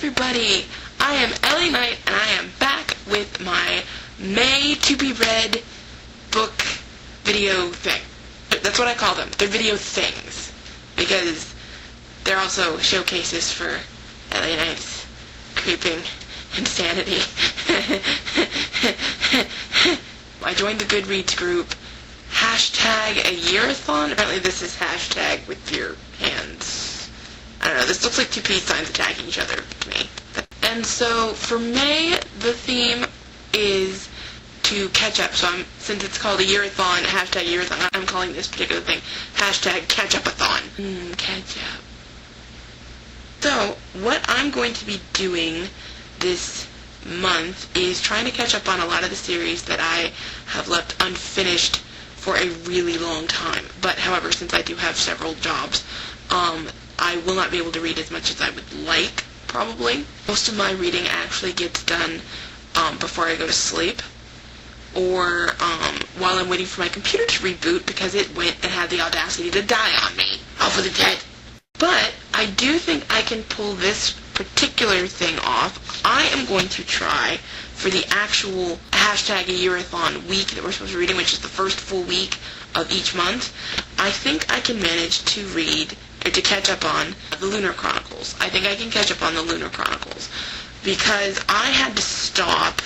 everybody, I am Ellie Knight, and I am back with my May TBR book video thing. That's what I call them. They're video things, because they're also showcases for Ellie Knight's creeping insanity. I joined the Goodreads group, hashtag a yearathon. Apparently this is hashtag with your hands. I don't know, this looks like two peace signs attacking each other to me. And so for May, the theme is to catch up. So since it's called a yearathon, hashtag yearathon, I'm calling this particular thing hashtag catch-up-a-thon. Catch up. So what I'm going to be doing this month is trying to catch up on a lot of the series that I have left unfinished for a really long time. But however, since I do have several jobs, I will not be able to read as much as I would like, probably. Most of my reading actually gets done before I go to sleep, or while I'm waiting for my computer to reboot because it went and had the audacity to die on me. Off with the dead. But I do think I can pull this particular thing off. I am going to try for the actual hashtag a yearathon week that we're supposed to be reading, which is the first full week of each month. I think I can manage to read, or to catch up on, the Lunar Chronicles. I think I can catch up on the Lunar Chronicles, because I had to stop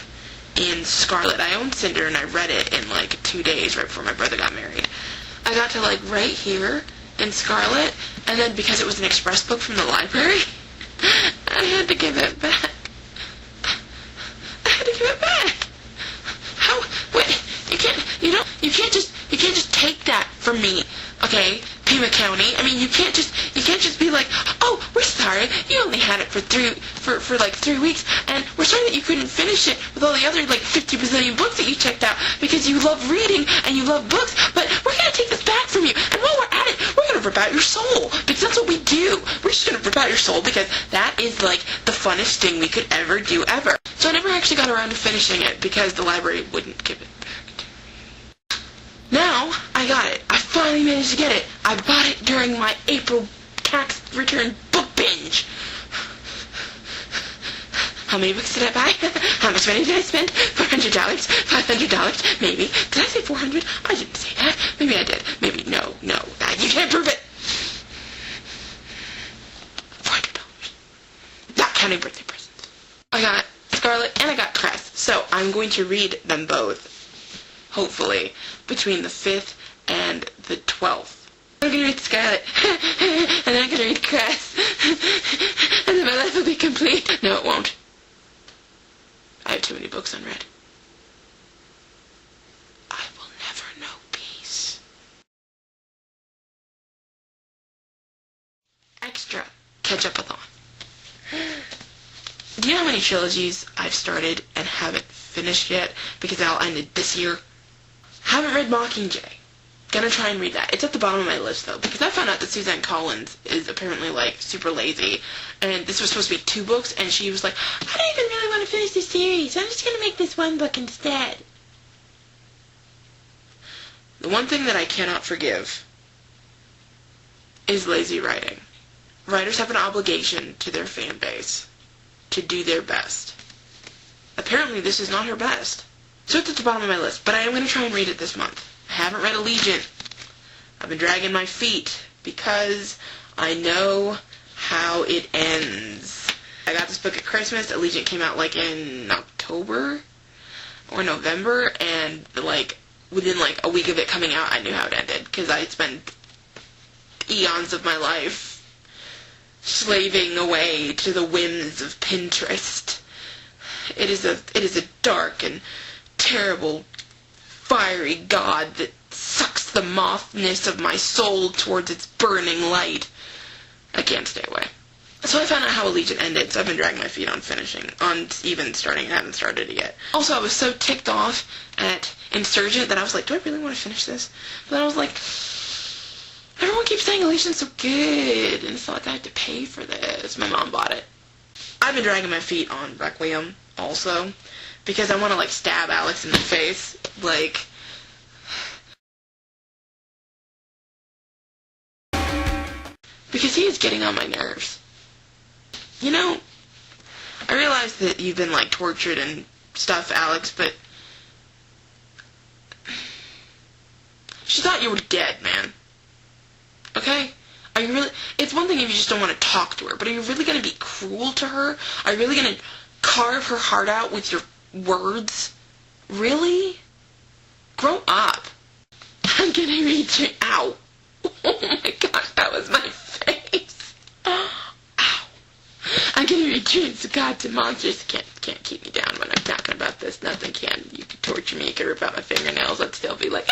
in Scarlet. I owned Cinder and I read it in like 2 days right before my brother got married. I got to like right here in Scarlet, and then because it was an express book from the library, I had to give it back. I had to give it back. How? Wait, you can't just take that from me, okay? Pima County. I mean, you can't just be like, oh, we're sorry, you only had it for like 3 weeks, and we're sorry that you couldn't finish it with all the other like 50 bazillion books that you checked out because you love reading and you love books, but we're gonna take this back from you, and while we're at it, we're gonna rip out your soul, because that's what we do. We're just gonna rip out your soul because that is like the funnest thing we could ever do ever. So I never actually got around to finishing it because the library wouldn't give it back to me. Now, I got it. I finally managed to get it. I bought it during my April tax return book binge. How many books did I buy? How much money did I spend? $400? $500? Maybe. Did I say 400? I didn't say that. Maybe I did. Maybe. No. You can't prove it. $400. Not counting birthday presents. I got Scarlet and I got Cress. So I'm going to read them both, hopefully, between the 5th and the 12th. I'm going to read Scarlet, and then I'm going to read Cress, and then my life will be complete. No, it won't. I have too many books unread. I will never know peace. Extra catch-up-a-thon. Do you know how many trilogies I've started and haven't finished yet because they all ended this year? Haven't read Mockingjay. Gonna try and read that. It's at the bottom of my list, though, because I found out that Suzanne Collins is apparently, like, super lazy, and this was supposed to be 2 books, and she was like, I don't even really want to finish this series, I'm just gonna make this 1 book instead. The one thing that I cannot forgive is lazy writing. Writers have an obligation to their fan base to do their best. Apparently, this is not her best. So it's at the bottom of my list, but I am going to try and read it this month. I haven't read Allegiant. I've been dragging my feet because I know how it ends. I got this book at Christmas. Allegiant came out like in October or November, and like within like a week of it coming out, I knew how it ended because I had spent eons of my life slaving away to the whims of Pinterest. It is a dark and terrible, fiery god that sucks the mothness of my soul towards its burning light. I can't stay away. So I found out how Allegiant ended, so I've been dragging my feet on even starting. I haven't started it yet. Also, I was so ticked off at Insurgent that I was like, do I really want to finish this? But then I was like, everyone keeps saying Allegiant's so good, and it's not like I have to pay for this. My mom bought it. I've been dragging my feet on Requiem, also, because I want to, like, stab Alex in the face. Like, because he is getting on my nerves. You know, I realize that you've been, like, tortured and stuff, Alex, but she thought you were dead, man. Okay? Are you really... It's one thing if you just don't want to talk to her, but are you really going to be cruel to her? Are you really going to carve her heart out with your words? Really? Grow up. I'm going to read you... Ow. Oh my gosh, that was my face. Ow. I'm going to read you into gods and monsters. Can't keep me down when I'm talking about this. Nothing can. You could torture me. You could rip out my fingernails. I'd still be like...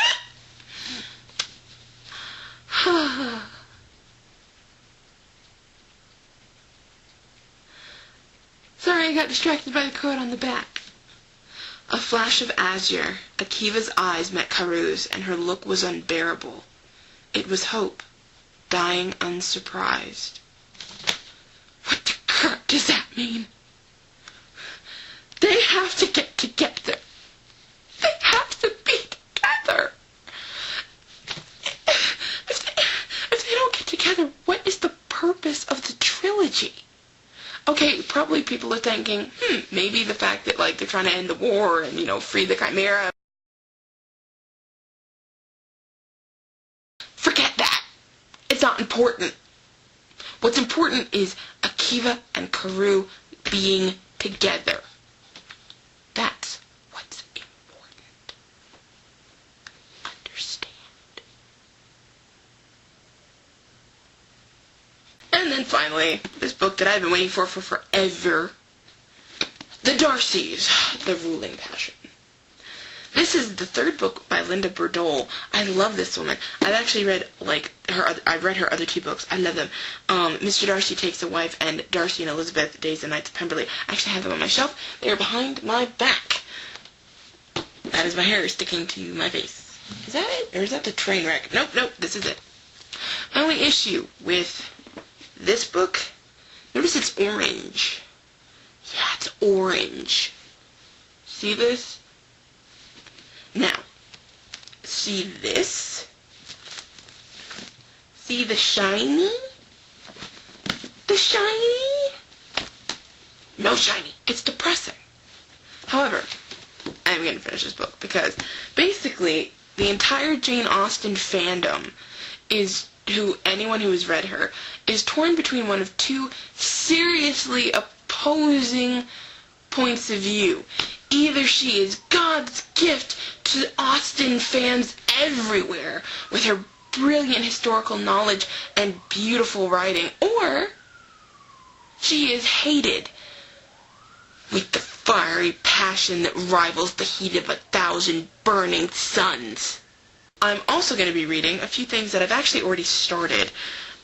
Sorry, I got distracted by the quote on the back. A flash of azure. Akiva's eyes met Karu's, and her look was unbearable. It was hope, dying unsurprised. What the crap does that mean? They have to get together. They have to be together. If they don't get together, what is the purpose of the trilogy? Okay, probably people are thinking, maybe the fact that, like, they're trying to end the war and, you know, free the Chimera. Forget that. It's not important. What's important is Akiva and Karu being together. That's what's important. Understand. And then finally, this book that I've been waiting for forever. The Darcys, The Ruling Passion. This is the third book by Linda Berdoll. I love this woman. I've actually read, like, I've read her other two books. I love them. Mr. Darcy Takes a Wife and Darcy and Elizabeth, Days and Nights of Pemberley. I actually have them on my shelf. They are behind my back. That is my hair sticking to my face. Is that it? Or is that the train wreck? Nope, this is it. My only issue with this book, notice it's orange. Yeah, it's orange. See this? Now, see this? See the shiny? The shiny? No shiny. It's depressing. However, I'm going to finish this book because basically the entire Jane Austen fandom anyone who has read her is torn between one of two seriously opposing points of view. Either she is God's gift to Austen fans everywhere with her brilliant historical knowledge and beautiful writing, or she is hated with the fiery passion that rivals the heat of 1,000 burning suns. I'm also going to be reading a few things that I've actually already started,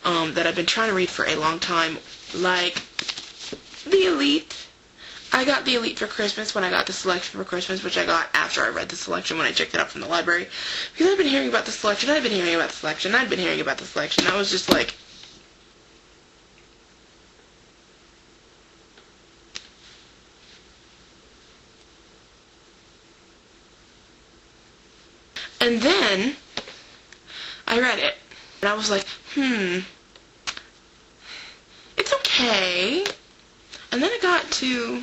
that I've been trying to read for a long time, like The Elite. I got The Elite for Christmas when I got the selection for Christmas, which I got after I read the selection when I checked it up from the library. Because I've been hearing about the selection, I've been hearing about the selection, I've been hearing about the selection. I was just like... And then, I read it, and I was like, it's okay. And then I got to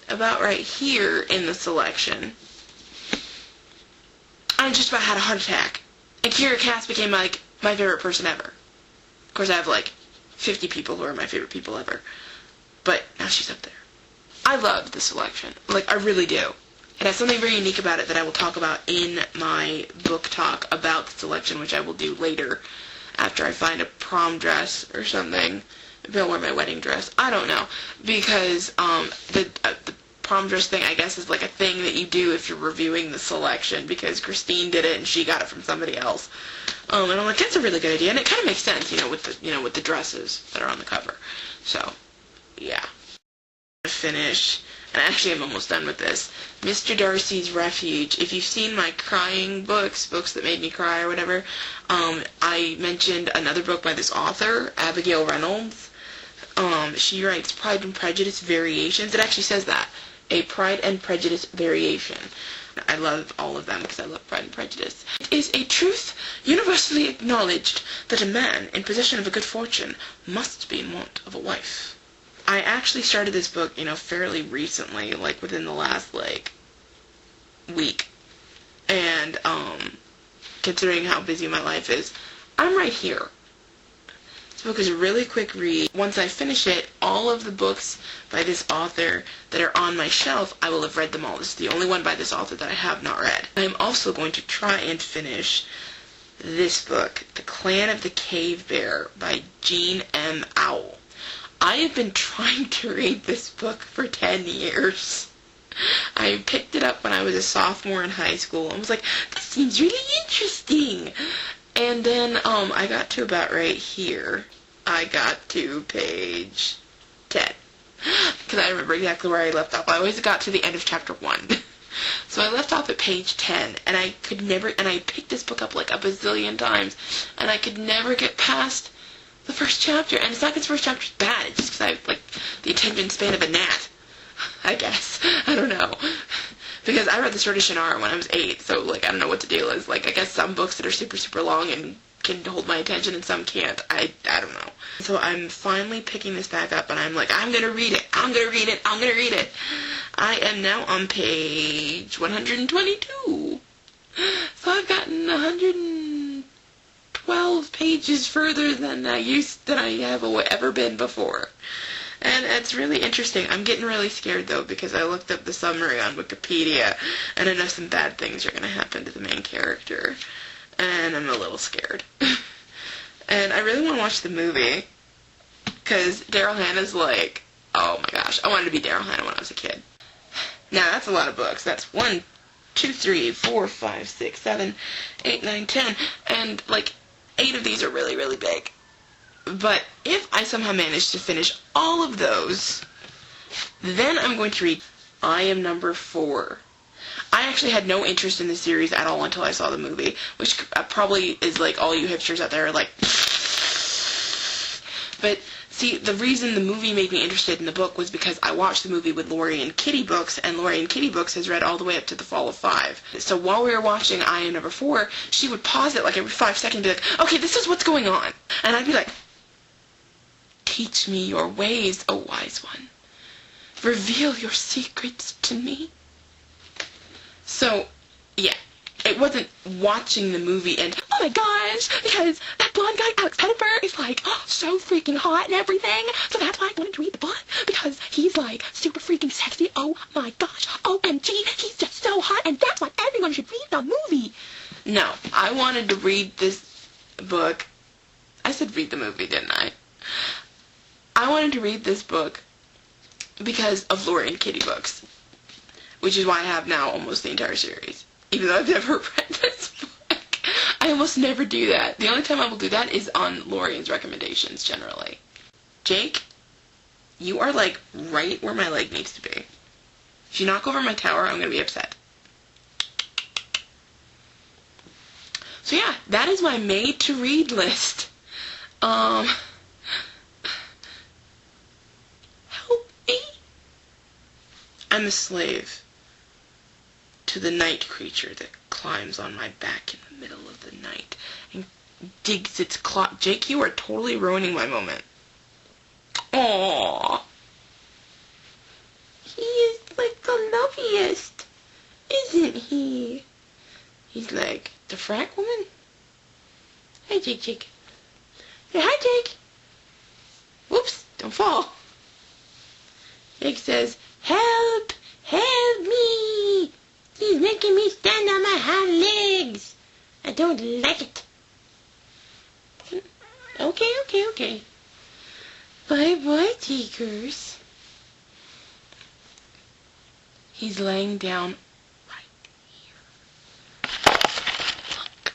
about right here in the selection. I just about had a heart attack. And Kiera Cass became, like, my favorite person ever. Of course, I have, like, 50 people who are my favorite people ever. But now she's up there. I love the selection. Like, I really do. It has something very unique about it that I will talk about in my book talk about the selection, which I will do later after I find a prom dress or something. Maybe I'll wear my wedding dress. I don't know. Because the prom dress thing, I guess, is like a thing that you do if you're reviewing the selection, because Christine did it and she got it from somebody else. And I'm like, that's a really good idea. And it kind of makes sense, with the dresses that are on the cover. So, yeah. Finish, and actually I'm almost done with this, Mr. Darcy's Refuge. If you've seen my crying books that made me cry or whatever, I mentioned another book by this author, Abigail Reynolds. She writes Pride and Prejudice Variations. It actually says that, a Pride and Prejudice variation. I love all of them because I love Pride and Prejudice. It is a truth universally acknowledged that a man in possession of a good fortune must be in want of a wife. I actually started this book, fairly recently, like within the last, week. And, considering how busy my life is, I'm right here. This book is a really quick read. Once I finish it, all of the books by this author that are on my shelf, I will have read them all. This is the only one by this author that I have not read. I'm also going to try and finish this book, The Clan of the Cave Bear by Jean M. Auel. I have been trying to read this book for 10 years. I picked it up when I was a sophomore in high school and was like, this seems really interesting. And then I got to about right here. I got to page 10. Because I remember exactly where I left off. I always got to the end of chapter 1. So I left off at page 10, and I picked this book up like a bazillion times, and I could never get past the first chapter. And it's not because the first chapter's bad, it's just because I have, the attention span of a gnat, I guess. I don't know. Because I read The Sword of Shannara when I was 8, so, I don't know what the deal is. I guess some books that are super, super long and can hold my attention and some can't. I don't know. So I'm finally picking this back up, and I'm like, I'm gonna read it. I'm gonna read it. I'm gonna read it. I am now on page 122. So I've gotten 112 pages further than I have ever been before. And it's really interesting. I'm getting really scared, though, because I looked up the summary on Wikipedia, and I know some bad things are going to happen to the main character. And I'm a little scared. And I really want to watch the movie, because Daryl Hannah's like, oh my gosh, I wanted to be Daryl Hannah when I was a kid. Now, that's a lot of books. That's 1, 2, 3, 4, 5, 6, 7, 8, 9, 10. And, 8 of these are really, really big. But if I somehow manage to finish all of those, then I'm going to read I Am Number 4. I actually had no interest in the series at all until I saw the movie, which probably is all you hipsters out there are like. But see, the reason the movie made me interested in the book was because I watched the movie with Lori and Kitty Books, and Lori and Kitty Books has read all the way up to The Fall of 5. So while we were watching I Am Number 4, she would pause it every 5 seconds and be like, okay, this is what's going on. And I'd be like, teach me your ways, O wise one. Reveal your secrets to me. So, yeah, it wasn't watching the movie and, oh my gosh, because that blonde guy, Alex Pettyfer, is so freaking hot and everything. So that's why I wanted to read the book, because he's super freaking sexy. Oh my gosh, OMG, he's just so hot, and that's why everyone should read the movie. No, I wanted to read this book. I said read the movie, didn't I? I wanted to read this book because of Lori and Kitty Books, which is why I have now almost the entire series, even though I've never read this book. I almost never do that. The only time I will do that is on Lorian's recommendations, generally. Jake, you are, right where my leg needs to be. If you knock over my tower, I'm going to be upset. So yeah, that is my made-to-read list. I'm a slave to the night creature that climbs on my back in the middle of the night and digs its claw. Jake, you are totally ruining my moment. Aww. He is the loveliest, isn't he? He's like the frack woman. Hi, Jake. Say hi, Jake. Whoops, don't fall. Jake says, help! Help me! He's making me stand on my hind legs. I don't like it. Okay. Bye-bye, Takers. He's laying down right here. Look.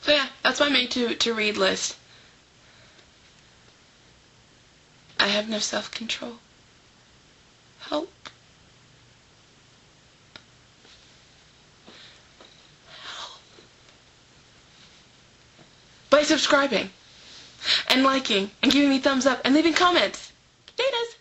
So yeah, that's my made to read list. I have no self-control. Help. Help. By subscribing, and liking, and giving me thumbs up, and leaving comments. Datas.